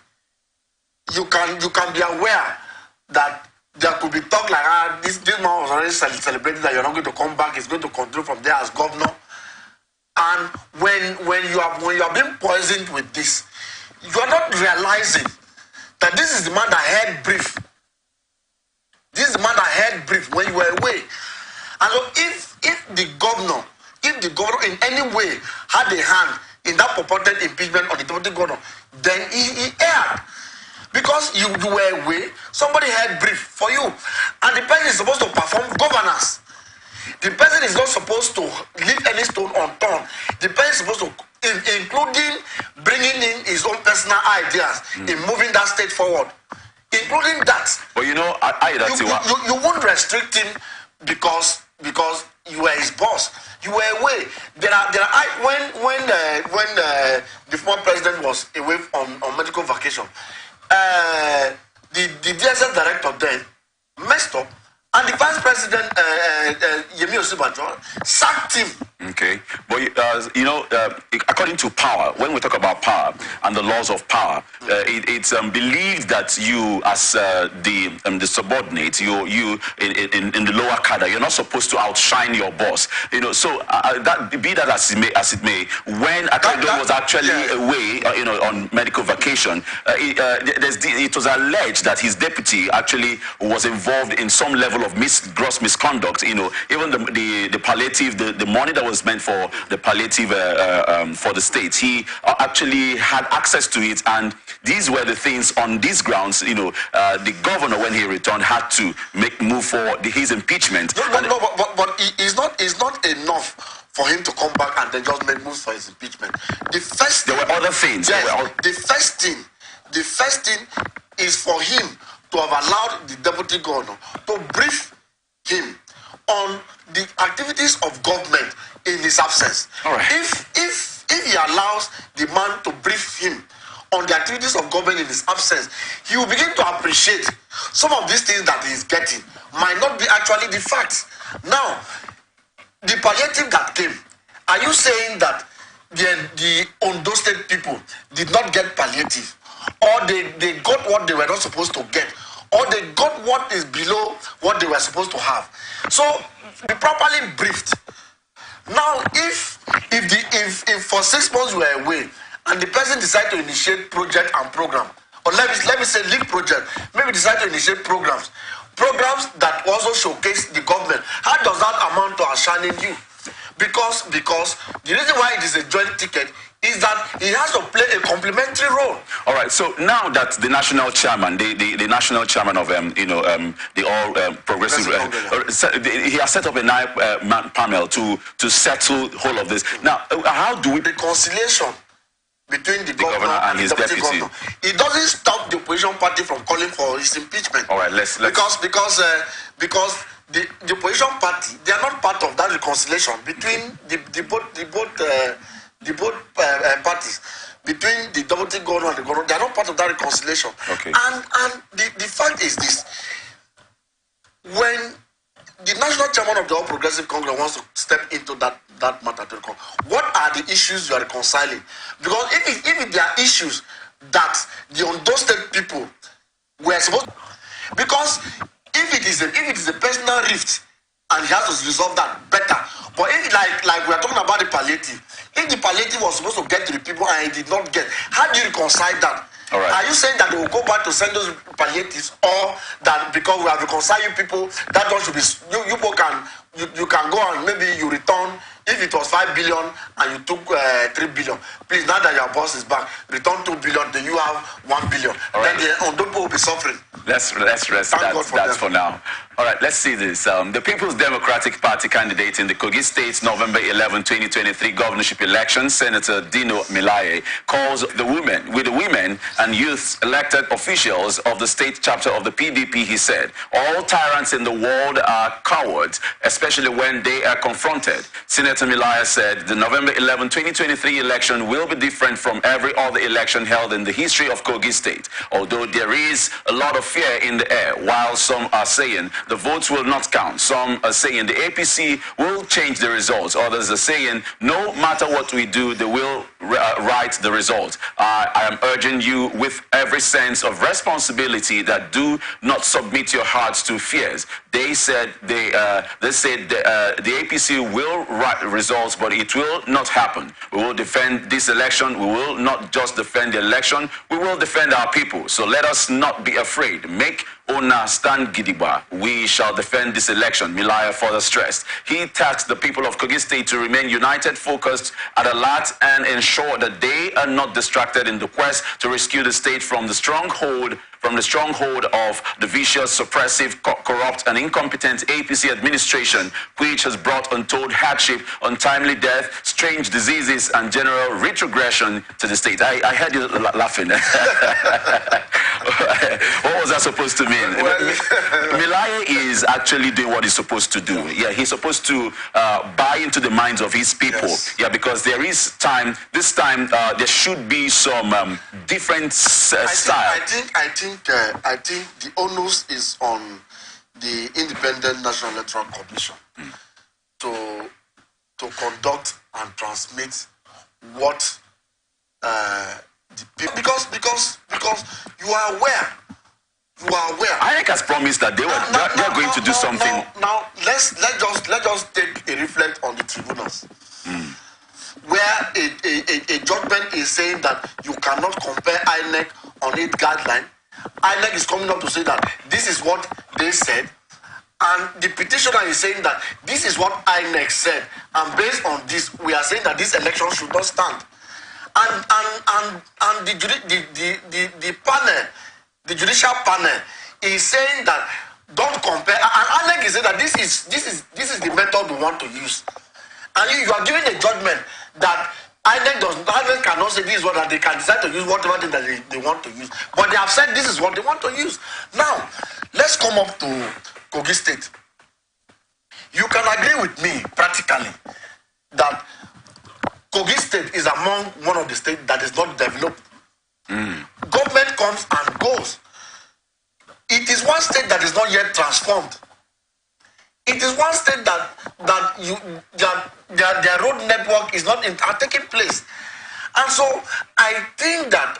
you can be aware that there could be talk like, this man was already celebrating that you're not going to come back, he's going to continue from there as governor. And when you are being poisoned with this, you are not realizing that this is the man that had brief. This is the man that had brief when you were away. And so if the governor in any way had a hand in that purported impeachment of the deputy governor, then he erred. Because you were away, somebody had brief for you. And the person is supposed to perform governance. The person is not supposed to leave any stone unturned. The person is supposed to, including bringing in his own personal ideas in moving that state forward. Including that. But you won't restrict him because you were his boss. You were away. When the former president was away on medical vacation, the DSS director then messed up, and the vice president Yemi Osibanjo sacked him. Okay, but according to power, when we talk about power and the laws of power, it's believed that you, as the subordinate, you in the lower cadre, you're not supposed to outshine your boss. So that be that as it may, when Akado was actually away, on medical vacation, it was alleged that his deputy actually was involved in some level of gross misconduct. Even the palliative, the money that was meant for the palliative for the state, he actually had access to it, and these were the things on these grounds. The governor, when he returned, had to move for his impeachment. But it's not enough for him to come back and then just make moves for his impeachment. There were other things. Yes, the first thing is for him to have allowed the deputy governor to brief him on the activities of government in his absence. All right. If he allows the man to brief him on the activities of government in his absence, he will begin to appreciate some of these things that he is getting might not be actually the facts. Now, the palliative that came, are you saying that the Ondo State people did not get palliative, or they got what they were not supposed to get, or they got what is below what they were supposed to have? So be properly briefed. Now, if for 6 months you were away and the person decided to initiate project and program, or let me say lead project, maybe decide to initiate programs that also showcase the government, how does that amount to outshining you? Because the reason why it is a joint ticket is that he has to play a complementary role. All right. So now that the national chairman, the national chairman of the All Progressive, he has set up a nine-man panel to settle all of this. Now, how do we reconciliation between the governor and his deputy? Governor. It doesn't stop the opposition party from calling for his impeachment. All right. Let's because the opposition party, they are not part of that reconciliation between the both parties, between the deputy governor and the governor. They are not part of that reconciliation. Okay. And the fact is this: when the national chairman of the All Progressive Congress wants to step into that matter to recon, what are the issues you are reconciling? Because if there are issues that the Ondo State people were supposed to, because if it is a personal rift and he has to resolve that better. But if like we are talking about the palliative, if the palliative was supposed to get to the people and it did not get, how do you reconcile that? All right. Are you saying that they will go back to send those palliatives, or that because we have reconciled you people, that one should be you people you can go and maybe you return, if it was 5 billion and you took 3 billion, please, now that your boss is back, return 2 billion, then you have 1 billion. All right. Then the Ondo people will be suffering. Let's rest. That's for now. All right, let's see this. The People's Democratic Party candidate in the Kogi State November 11, 2023 governorship election, Senator Dino Milaye, calls the women and youth elected officials of the state chapter of the PDP, he said, all tyrants in the world are cowards, especially when they are confronted. Senator Milaye said the November 11, 2023 election will be different from every other election held in the history of Kogi State, although there is a lot of fear in the air. While some are saying the votes will not count, some are saying the APC will change the results, others are saying no matter what we do, they will write the result. I am urging you with every sense of responsibility that do not submit your hearts to fears. They said the APC will write results, but it will not happen. We will defend this election. We will not just defend the election. We will defend our people. So let us not be afraid. Make Ona stand gidigba. We shall defend this election, Milaye further stressed. He tasked the people of Kogi State to remain united, focused, at alert, and ensure that they are not distracted in the quest to rescue the state from the stronghold of the vicious, suppressive, corrupt, and incompetent APC administration, which has brought untold hardship, untimely death, strange diseases, and general retrogression to the state. I heard you laughing. What was that supposed to mean? Milaye is actually doing what he's supposed to do. Yeah, he's supposed to buy into the minds of his people. Yes. Yeah, because there is time. This time there should be some different style. I think the onus is on the Independent National Electoral Commission to conduct and transmit what the people, because you are aware. INEC has promised that they are going to do something. Now let's just take a reflect on the tribunals. Where a judgment is saying that you cannot compare INEC on its guideline. INEC is coming up to say that this is what they said, and the petitioner is saying that this is what INEC said, and based on this, we are saying that this election should not stand. And the panel, the judicial panel, is saying that don't compare. And INEC is saying that this is the method we want to use. And you are giving a judgment that INEC cannot say this is what, that they can decide to use whatever thing that they want to use. But they have said this is what they want to use. Now, let's come up to Kogi State. You can agree with me practically that Kogi State is among one of the states that is not developed. Government comes and goes. It is one state that is not yet transformed. It is one state that their road network is not taking place. And so I think that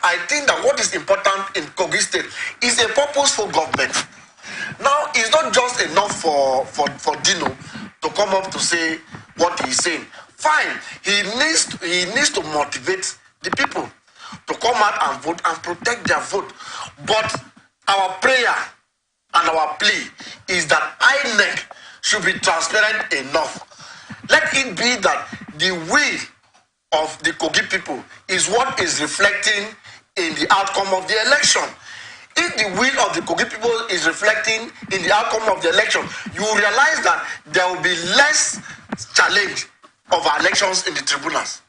what is important in Kogi State is a purposeful government. Now, it's not just enough for Dino to come up to say what he's saying. Fine, he needs to motivate the people to come out and vote and protect their vote. But our prayer and our plea is that INEC should be transparent enough. Let it be that the will of the Kogi people is what is reflecting in the outcome of the election. If the will of the Kogi people is reflecting in the outcome of the election, you will realize that there will be less challenge of our elections in the tribunals.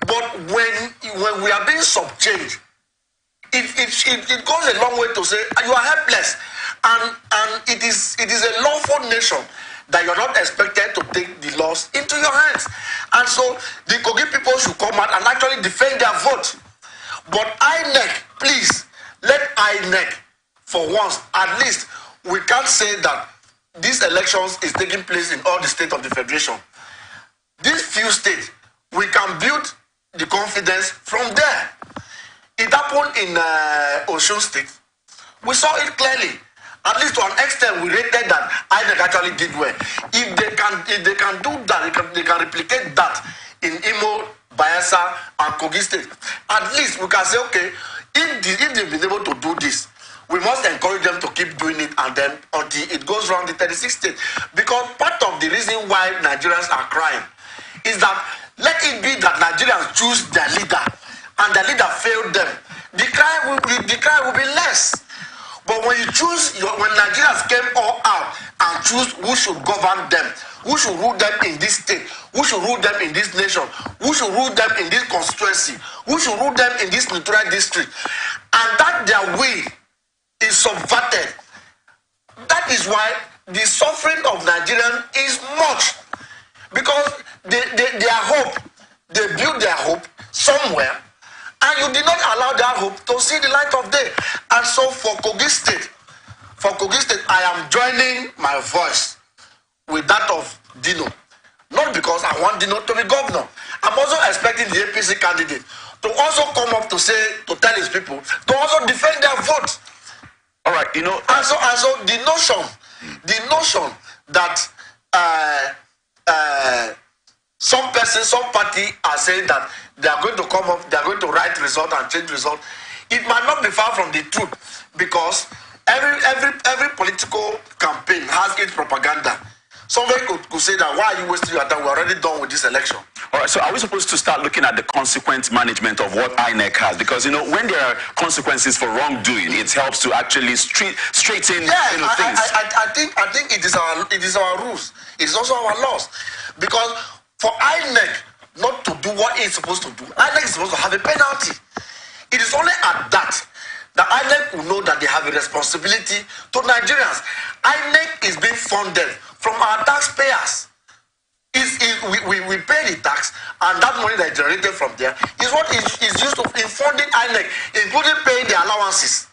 But when we are being subchanged, it goes a long way to say you are helpless, and it is a lawful nation that you are not expected to take the laws into your hands. And so the Kogi people should come out and actually defend their vote. But INEC, please, let INEC, for once, at least, we can't say that these elections is taking place in all the states of the Federation. These few states, we can build the confidence from there. It happened in Osun State. We saw it clearly. At least to an extent, we rated that INEC actually did well. If they can do that, they can replicate that in Imo, Bayelsa, and Kogi State. At least we can say, okay, if they've been able to do this, we must encourage them to keep doing it, and then until it goes around the 36 states. Because part of the reason why Nigerians are crying is that let it be that Nigerians choose their leader, and the leader failed them. The cry will be less. But when you when Nigerians came all out and choose who should govern them, who should rule them in this state, who should rule them in this nation, who should rule them in this constituency, who should rule them in this neutral district, and that their will is subverted. That is why the suffering of Nigerians is much. Because their hope, they build their hope somewhere, and you did not allow that hope to see the light of day. And so for Kogi State, I am joining my voice with that of Dino. Not because I want Dino to be governor. I'm also expecting the APC candidate to also come up to tell his people, to also defend their vote. All right, you know. And so the notion that some party are saying that they are going to come up, they are going to write result and change result. It might not be far from the truth, because every political campaign has its propaganda. Somebody could say that, why are you wasting your time? We're already done with this election. All right, so are we supposed to start looking at the consequence management of what INEC has? Because, you know, when there are consequences for wrongdoing, it helps to actually straighten things. I think it is our rules. It is also our laws. Because for INEC not to do what it's supposed to do, INEC is supposed to have a penalty. It is only at that INEC will know that they have a responsibility to Nigerians. INEC is being funded from our taxpayers. We pay the tax, and that money that is generated from there is what is used in funding INEC, including paying the allowances.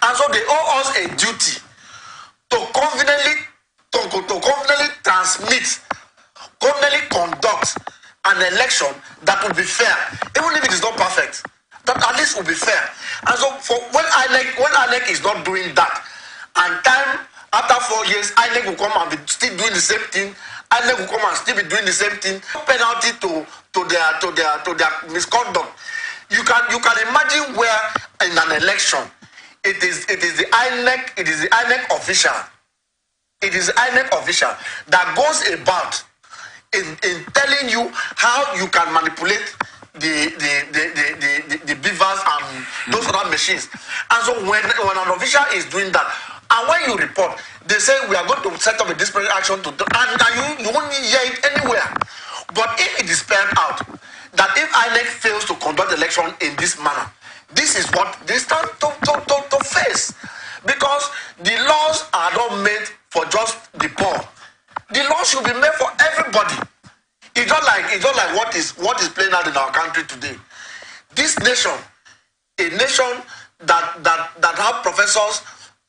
And so they owe us a duty to confidently transmit, confidently conduct an election that will be fair, even if it is not perfect. That at least will be fair. And so when INEC is not doing that, and time after 4 years, INEC will come and be still doing the same thing. INEC will come and still be doing the same thing. Penalty to their misconduct. You can imagine where in an election it is the INEC official. It is the INEC official that goes about in telling you how you can manipulate the beavers and those other machines. And so when an official is doing that, and when you report, they say we are going to set up a disciplinary action and you won't hear it anywhere. But if it is spelled out that if INEC fails to conduct election in this manner, this is what they stand to face. Because the laws are not made for just the poor. The laws should be made for everybody. It's not like what is playing out in our country today. This nation, a nation that have professors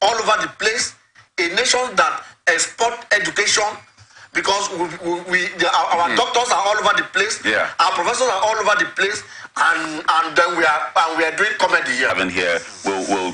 all over the place, a nation that export education, because our doctors are all over the place, our professors are all over the place, and then we are doing comedy here.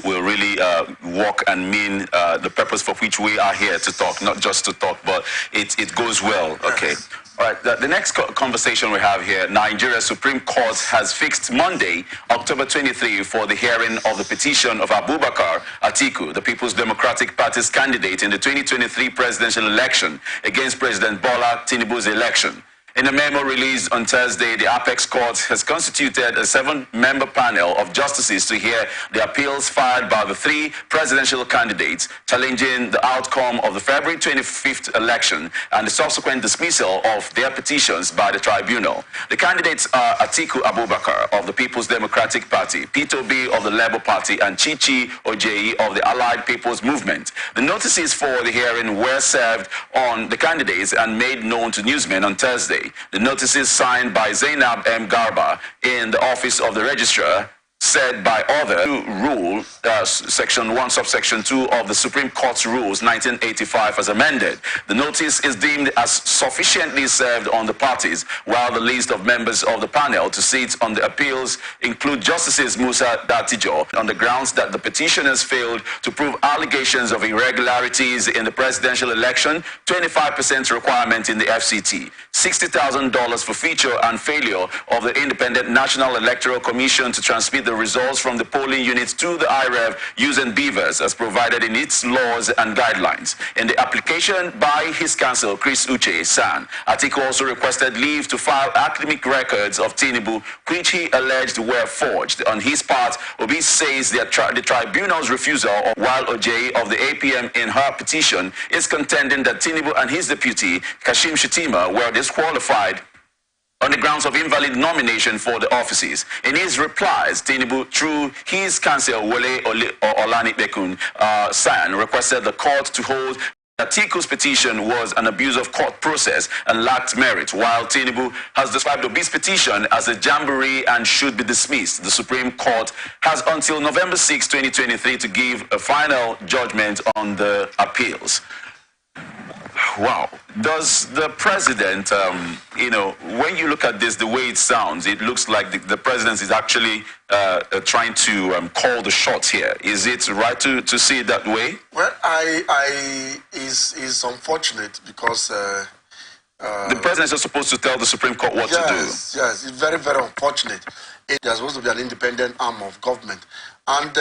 Will really walk and mean the purpose for which we are here to talk, not just to talk, but it goes well. Okay. All right, the next conversation we have here, Nigeria Supreme Court has fixed Monday, October 23, for the hearing of the petition of Abubakar Atiku, the People's Democratic Party's candidate in the 2023 presidential election against President Bola Tinubu's election. In a memo released on Thursday, the Apex Court has constituted a 7-member panel of justices to hear the appeals filed by the 3 presidential candidates challenging the outcome of the February 25th election and the subsequent dismissal of their petitions by the tribunal. The candidates are Atiku Abubakar of the People's Democratic Party, Peter Obi of the Labour Party, and Chichi Ojeyi of the Allied People's Movement. The notices for the hearing were served on the candidates and made known to newsmen on Thursday. The notices signed by Zainab M. Garba in the office of the registrar said by order to rule section 1 subsection 2 of the Supreme Court's rules 1985 as amended. The notice is deemed as sufficiently served on the parties, while the list of members of the panel to sit on the appeals include Justices Musa Datijo on the grounds that the petitioners failed to prove allegations of irregularities in the presidential election, 25% requirement in the FCT, $60,000 for feature and failure of the Independent National Electoral Commission to transmit the results from the polling units to the IREV using beavers as provided in its laws and guidelines. In the application by his counsel, Chris Uche San, Atiku also requested leave to file academic records of Tinubu, which he alleged were forged. On his part, Obi says the tribunal's refusal, while Ojeyi of the APM in her petition is contending that Tinubu and his deputy, Kashim Shettima, were disqualified on the grounds of invalid nomination for the offices. In his replies, Tinubu, through his counsel, Wole Olanipekun San, requested the court to hold that Atiku's petition was an abuse of court process and lacked merit, while Tinubu has described Obi's petition as a jamboree and should be dismissed. The Supreme Court has until November 6, 2023 to give a final judgment on the appeals. Wow. Does the president, when you look at this, the way it sounds, it looks like the president is actually trying to call the shots here. Is it right to see it that way? Well, is unfortunate because the president is supposed to tell the Supreme Court what to do. Yes, it's very, very unfortunate. There's supposed to be an independent arm of government. And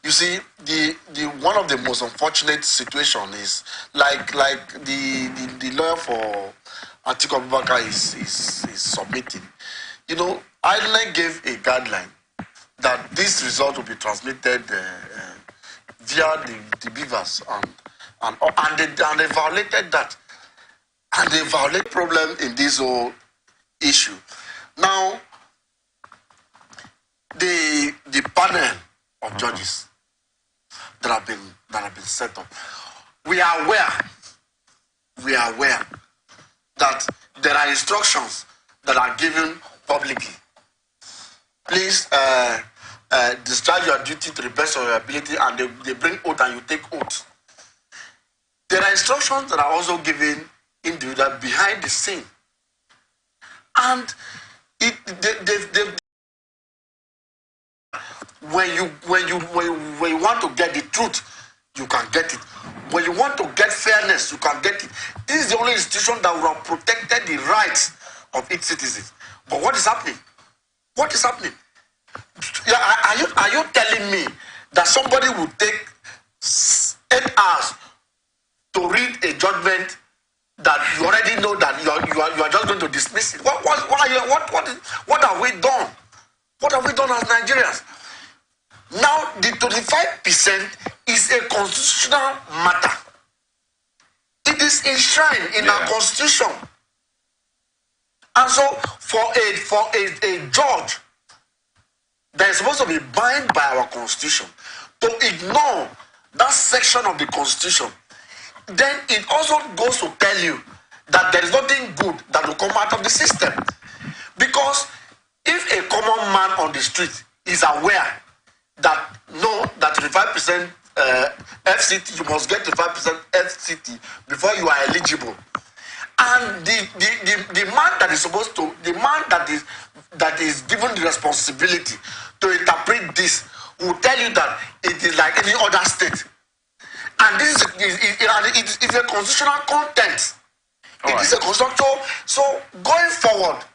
you see, the one of the most unfortunate situation is like the lawyer for Atiku Abubakar is submitting. INEC gave a guideline that this result will be transmitted via the beavers and they violated that, and they violate problem in this whole issue. Now, the panel of judges that have been set up, we are aware that there are instructions that are given publicly. Please discharge your duty to the best of your ability, and they bring oath and you take oath. There are instructions that are also given individually behind the scene, and when you want to get the truth, you can get it. When you want to get fairness, you can get it. This is the only institution that will have protected the rights of its citizens. But what is happening? What is happening? Are you telling me that somebody will take 8 hours to read a judgment that you already know that you are just going to dismiss it? What have we done? What have we done as Nigerians? Now, the 25% is a constitutional matter. It is enshrined in our constitution. And so, for a judge that is supposed to be bound by our constitution to ignore that section of the constitution, then it also goes to tell you that there is nothing good that will come out of the system. Because if a common man on the street is aware that 25% FCT, you must get 25% FCT before you are eligible, and the man that is supposed to, the man that is given the responsibility to interpret this will tell you that it is like any other state, and this is a constitutional content. It is a constitutional. So going forward,